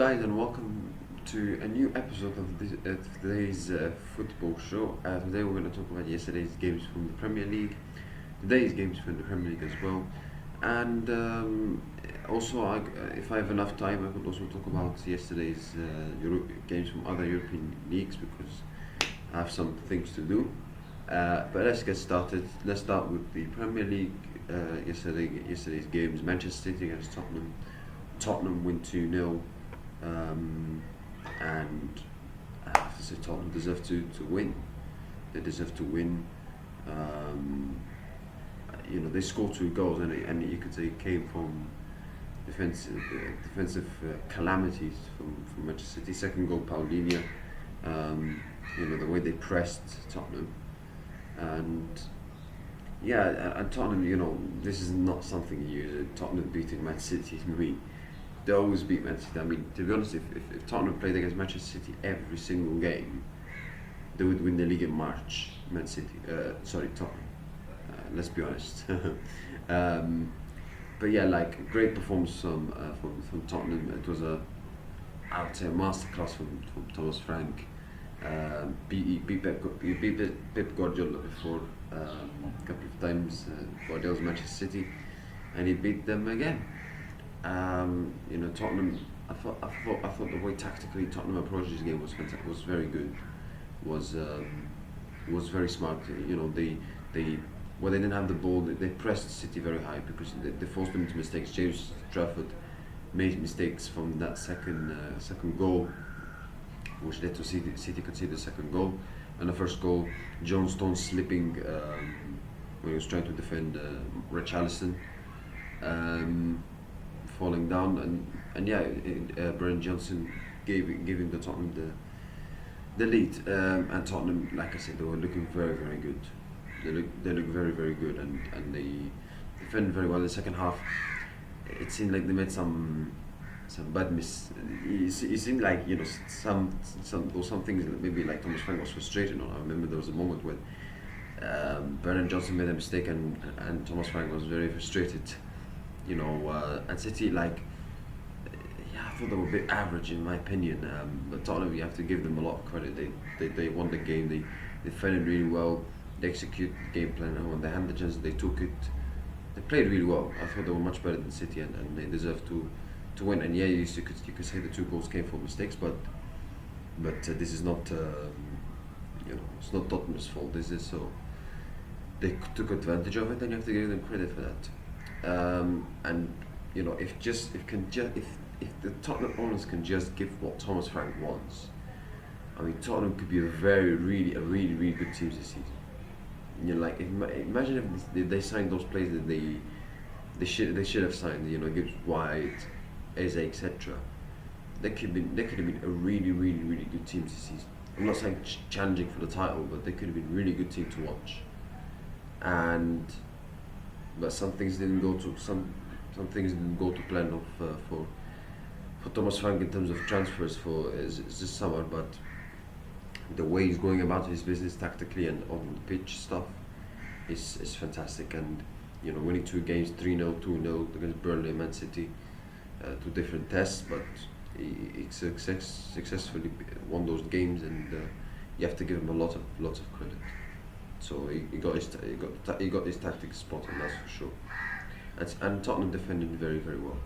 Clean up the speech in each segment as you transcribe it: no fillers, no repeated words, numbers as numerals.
guys, and welcome to a new episode of today's football show. Today we're going to talk about yesterday's games from the Premier League, today's games from the Premier League as well, and also, if I have enough time, I could also talk about yesterday's games from other European leagues because I have some things to do. But let's get started. Let's start with the Premier League. Yesterday's games: Manchester City against Tottenham. Tottenham win 2-0, and I have to say Tottenham deserve to win. They deserve to win. Um, they scored two goals, and you could say it came from defensive calamities from Manchester City. Second goal, Paulinho. The way they pressed Tottenham, and and Tottenham. This is not something you Tottenham beating Man City. I mean, they always beat Man City. I mean, to be honest, if Tottenham played against Manchester City every single game, they would win the league in March. Tottenham. Let's be honest. But yeah, like great performance from Tottenham. It was I would say a masterclass from Thomas Frank. He beat Pep Guardiola before a couple of times. Guardiola's Manchester City, and he beat them again. Tottenham. I thought the way tactically Tottenham approached this game was very good. Was very smart. They when they didn't have the ball, they pressed City very high because they forced them into mistakes. James Trafford made mistakes from that second goal, which led to City concede the second goal. And the first goal, John Stones slipping when he was trying to defend Richarlison, falling down, and Brennan Johnson giving the Tottenham the lead. And Tottenham, like I said, they were looking very, very good. They look very, very good, and they defended very well in the second half. It seemed like they made some bad miss. It seemed like some things that maybe like Thomas Frank was frustrated on. I remember there was a moment when Brennan Johnson made a mistake, and Thomas Frank was very frustrated. And City, I thought they were a bit average in my opinion. But Tottenham, you have to give them a lot of credit. They won the game. They defended really well. They executed the game plan, and when they had the chance, they took it. They played really well. I thought they were much better than City, and they deserve to win. And you could say the two goals came from mistakes, but this is not it's not Tottenham's fault. This is so they took advantage of it, and you have to give them credit for that. If the Tottenham owners can just give what Thomas Frank wants, I mean Tottenham could be a really good team this season. Imagine if they signed those players that they should have signed. Gibbs White, Eze, etc. They could have been a really good team this season. I'm not saying challenging for the title, but they could have been a really good team to watch. But some things didn't go to plan for Thomas Frank in terms of transfers for this summer. But the way he's going about his business tactically and on the pitch stuff is fantastic. And winning two games, 3-0, 2-0 against Burnley and Man City, two different tests, but he successfully won those games, and you have to give him lots of credit. So he got his tactics spot on, that's for sure. And Tottenham defended very, very well.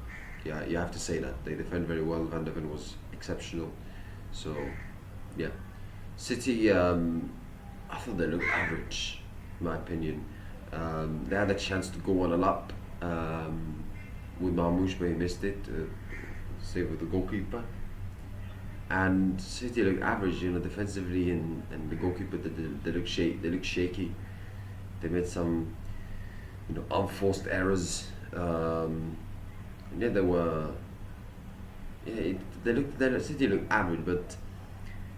Yeah, you have to say that they defend very well. Van de Ven was exceptional. So yeah. City, I thought they looked average, in my opinion. They had a chance to go on a lap with Marmoush, but he missed it, save with the goalkeeper. And City looked average, defensively, and the goalkeeper they look shaky. They made some, unforced errors. They were. City looked average, but.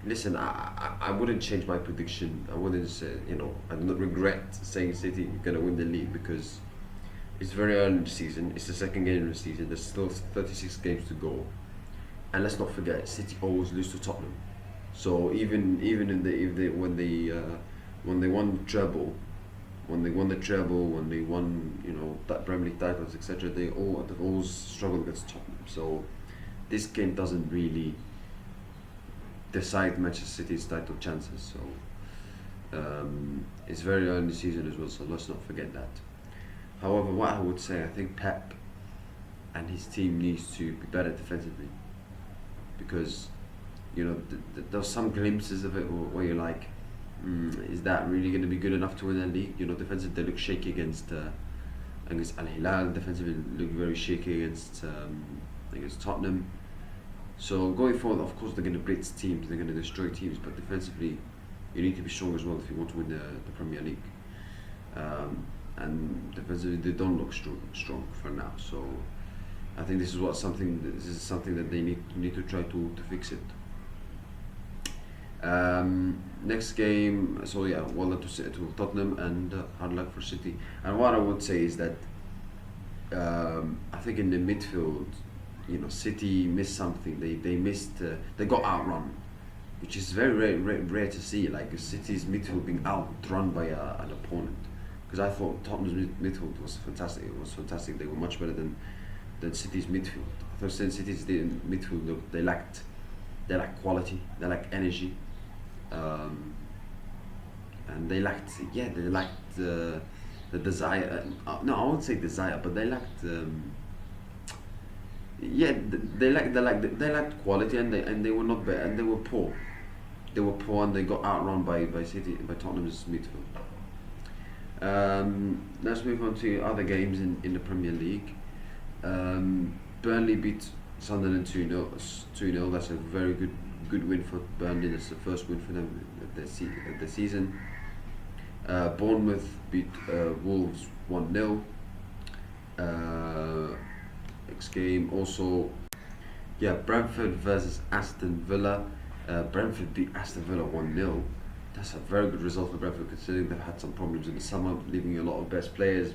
Listen, I wouldn't change my prediction. I wouldn't say, I do not regret saying City are going to win the league because it's very early in the season. It's the second game of the season. There's still 36 games to go. And let's not forget, City always lose to Tottenham. So even when they won the treble, when they won that Premier League titles, etc., they've always struggled against Tottenham. So this game doesn't really decide Manchester City's title chances. So it's very early in the season as well. So let's not forget that. However, what I would say, I think Pep and his team needs to be better defensively, because there's some glimpses of it where you're like, is that really going to be good enough to win the league? Defensively they look shaky against Al Hilal. Defensively look very shaky against Tottenham. So going forward, of course, they're going to blitz teams, they're going to destroy teams, but defensively, you need to be strong as well if you want to win the Premier League. And defensively, they don't look strong for now. So I think this is something that they need to try to fix it. Next game, so yeah, well done to Tottenham, and hard luck for City. And what I would say is that I think in the midfield, City missed something. They missed. They got outrun, which is very rare to see. Like City's midfield being outrun by an opponent. Because I thought Tottenham's midfield was fantastic. It was fantastic. They were much better than City's midfield. I thought City's midfield they lacked quality. They lacked energy. And they lacked the desire. No, I won't say desire, but they lacked. They lacked quality, and they were not better, and they were poor. They were poor, and they got outrun by Tottenham's midfield. Let's move on to other games in the Premier League. Burnley beat Sunderland 2-0. That's a very good win for Burnley. That's the first win for them of the season. Bournemouth beat Wolves 1-0. Next game also, Brentford versus Aston Villa. Brentford beat Aston Villa 1-0. That's a very good result for Brentford, considering they've had some problems in the summer, leaving a lot of best players.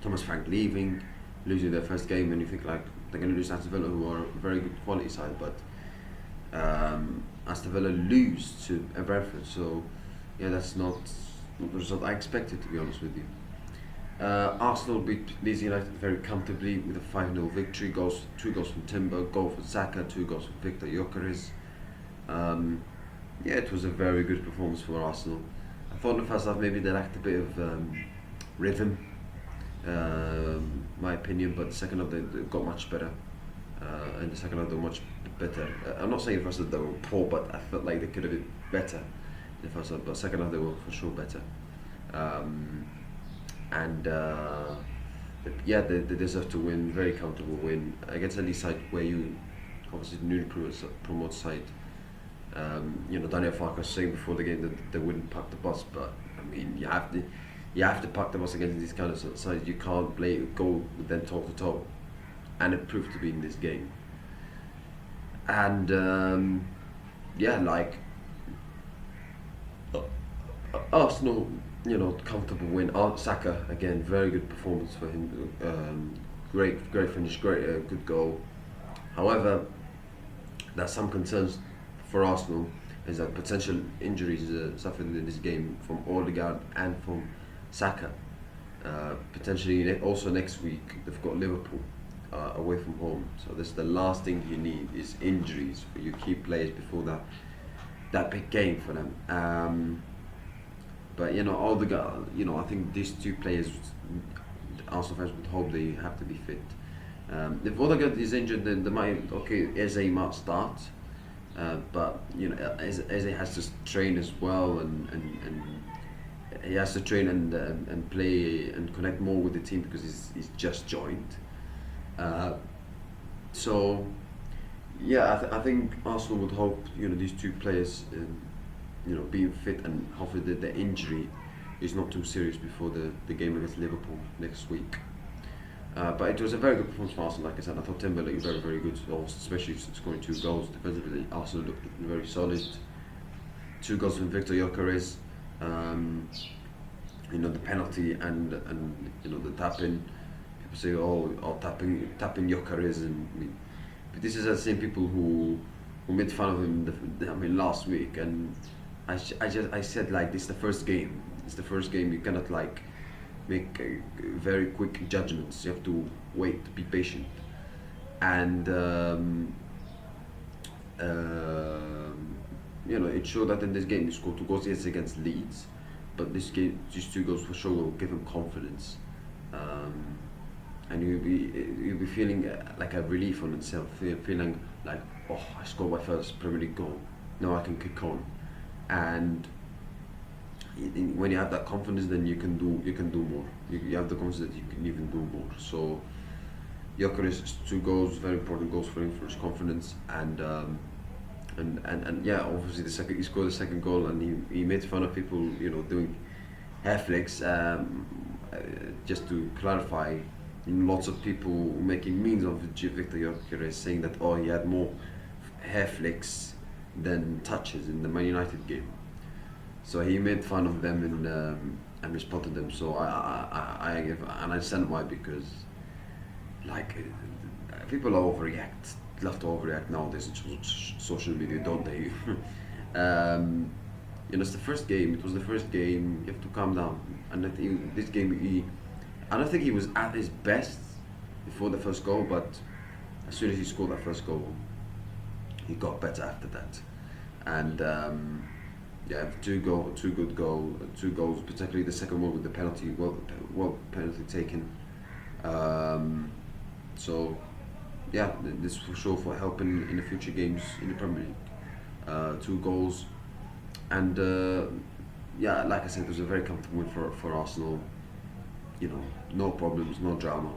Thomas Frank leaving, losing their first game, and you think like they're going to lose Aston Villa, who are a very good quality side, but Aston Villa lose to Brentford. So that's not the result I expected, to be honest with you. Arsenal beat Leeds United very comfortably with a 5-0 victory. 2 goals from Timber, goal from Saka, 2 goals from Victor Gyökeres. It was a very good performance for Arsenal. I thought in the first half maybe they lacked a bit of rhythm, my opinion, but the second half they got much better. In the second half they were much better. I'm not saying the first half they were poor, but I felt like they could have been better in the first half, but second half they were for sure better. They deserve to win, very comfortable win against a League side where you obviously newly promoted side. Daniel Farke was saying before the game that they wouldn't park the bus, but I mean you have to park the bus against these kind of sides. You can't go with them toe to toe, and it proved to be in this game. And Arsenal, comfortable win. Saka again, very good performance for him. Great finish, good goal. However, there's some concerns for Arsenal, is that potential injuries suffered in this game from Odegaard and from Saka. Potentially also next week they've got Liverpool away from home. So this is the last thing you need is injuries for your key players before that big game for them. But Odegaard, I think these two players, Arsenal fans would hope they have to be fit. If Odegaard is injured, then they might Eze might start. But Eze has to train as well, and he has to train and play and connect more with the team because he's just joined. I think Arsenal would hope these two players being fit, and hopefully the injury is not too serious before the game against Liverpool next week. But it was a very good performance for Arsenal. Like I said, I thought Timberlake was very, very good, especially scoring 2 goals. Defensively, Arsenal looked very solid. 2 goals from Victor Gyökeres. The penalty and the tapping. People say, tapping Gyökeres, but this is the same people who made fun of him. Last week, and I said like this is the first game. It's the first game. You cannot make very quick judgments. You have to wait, be patient. and um, it showed that in this game he scored 2 goals, yes, against Leeds, but these 2 goals for sure will give him confidence, um, and he'll be feeling like a relief on himself, feeling like, oh, I scored my first Premier League goal, now I can kick on, and when you have that confidence, then you can do more. You have the confidence that you can even do more. So Gyökeres 2 goals, very important goals for him, for his confidence, and yeah, obviously he scored the second goal, and he made fun of people, doing hair flicks. Just to clarify, lots of people making memes of Victor Gyökeres, saying that, oh, he had more hair flicks than touches in the Man United game. So he made fun of them and responded them. So I understand why, because like people love to overreact nowadays on social media, don't they? It's the first game. It was the first game. You have to calm down. And I think this game, I don't think he was at his best before the first goal, but as soon as he scored that first goal, he got better after that. And yeah, two good goals, particularly the second one with the penalty, well penalty taken. So yeah, this for sure for helping in the future games in the Premier League. 2 goals, and yeah, like I said, it was a very comfortable win for Arsenal. No problems, no drama.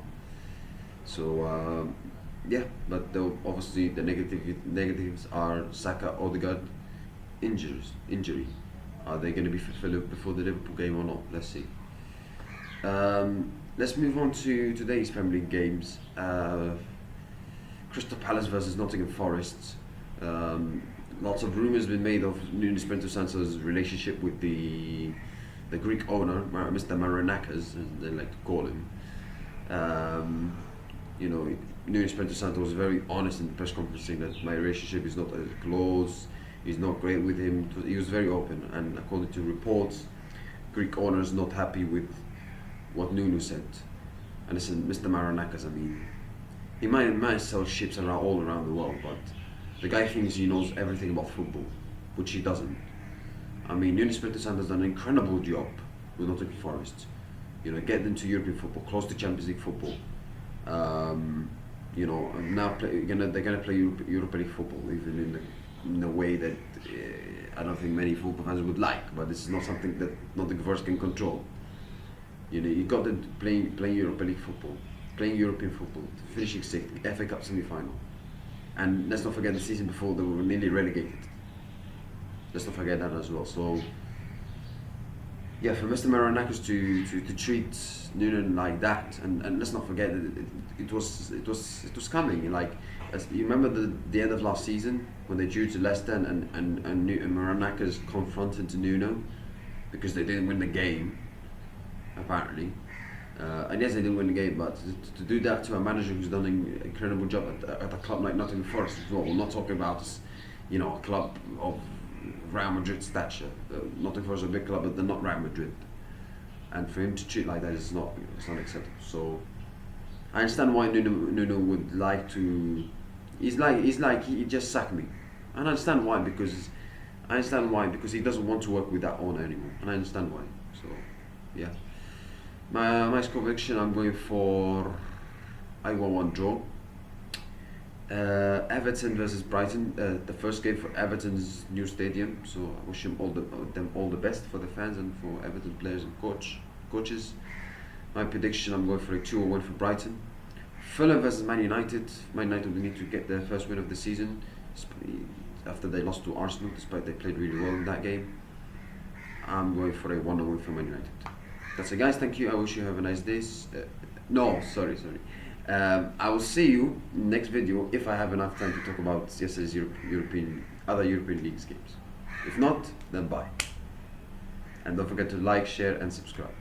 So yeah, but obviously the negatives are Saka, Odegaard injury. Are they going to be fulfilled before the Liverpool game or not? Let's see. Let's move on to today's Premier League games. Crystal Palace versus Nottingham Forest. Lots of rumours been made of Nuno Espirito Santo's relationship with the Greek owner, Mr. Marinakis, as they like to call him. Nuno Espirito Santo was very honest in the press conference, saying that my relationship is not close. He's not great with him. He was very open, and according to reports, Greek owners not happy with what Nuno said. And listen, Mr. Marinakis, I mean, he might sell ships all around the world, but the guy thinks he knows everything about football, which he doesn't. I mean, Nuno Espirito Santo has done an incredible job with Nottingham Forest. Get them to European football, close to Champions League football. And now they're gonna play Europa League football, even in a way that I don't think many football fans would like. But this is not something that Nottingham Forest can control. You got them playing Europa League football, playing European football, finishing 6th, FA Cup semi-final. And let's not forget the season before they were nearly relegated. Let's not forget that as well. So yeah, for Mr. Marinakis to treat Nuno like that, and let's not forget that it was coming. Like, as you remember the end of last season when they drew to Leicester, and Marinakis confronted Nuno because they didn't win the game, apparently. And yes, they didn't win the game, but to do that to a manager who's done an incredible job at a club like Nottingham Forest as well. We're not talking about a club of Real Madrid stature. Nottingham Forest is a big club, but they're not Real Madrid. And for him to treat like that is not acceptable. So I understand why Nuno would like to. He's like he just sacked me, and I understand why, because he doesn't want to work with that owner anymore, and I understand why. So yeah. My conviction, I'm going for a 1-1 draw. Everton versus Brighton, the first game for Everton's new stadium. So I wish them all the best for the fans and for Everton players and coaches. My prediction, I'm going for a 2-1 win for Brighton. Fulham versus Man United. Man United will need to get their first win of the season after they lost to Arsenal, despite they played really well in that game. I'm going for a 1-0 win for Man United. That's it, guys. Thank you. I wish you have a nice day. Sorry. I will see you next video if I have enough time to talk about yesterday's other European Leagues games. If not, then bye. And don't forget to like, share, and subscribe.